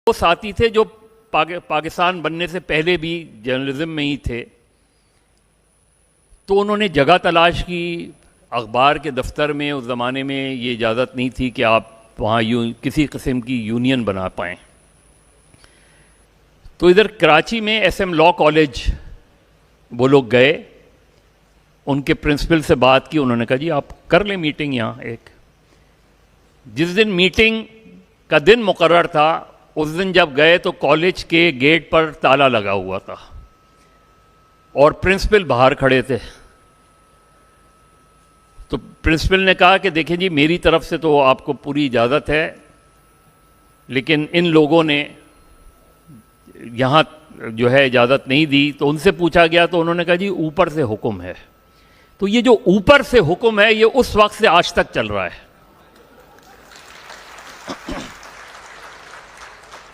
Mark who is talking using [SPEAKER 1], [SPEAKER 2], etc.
[SPEAKER 1] وہ ساتھی تھے جو پاکستان بننے سے پہلے بھی جرنلزم میں ہی تھے، تو انہوں نے جگہ تلاش کی اخبار کے دفتر میں. اس زمانے میں یہ اجازت نہیں تھی کہ آپ وہاں کسی قسم کی یونین بنا پائیں. تو ادھر کراچی میں ایس ایم لاء کالج وہ لوگ گئے، ان کے پرنسپل سے بات کی. انہوں نے کہا جی آپ کر لیں میٹنگ یہاں. ایک جس دن میٹنگ کا دن مقرر تھا، اس دن جب گئے تو کالج کے گیٹ پر تالا لگا ہوا تھا اور پرنسپل باہر کھڑے تھے. تو پرنسپل نے کہا کہ دیکھیں جی میری طرف سے تو آپ کو پوری اجازت ہے، لیکن ان لوگوں نے یہاں جو ہے اجازت نہیں دی. تو ان سے پوچھا گیا تو انہوں نے کہا جی اوپر سے حکم ہے. تو یہ جو اوپر سے حکم ہے یہ اس وقت سے آج تک چل رہا ہے.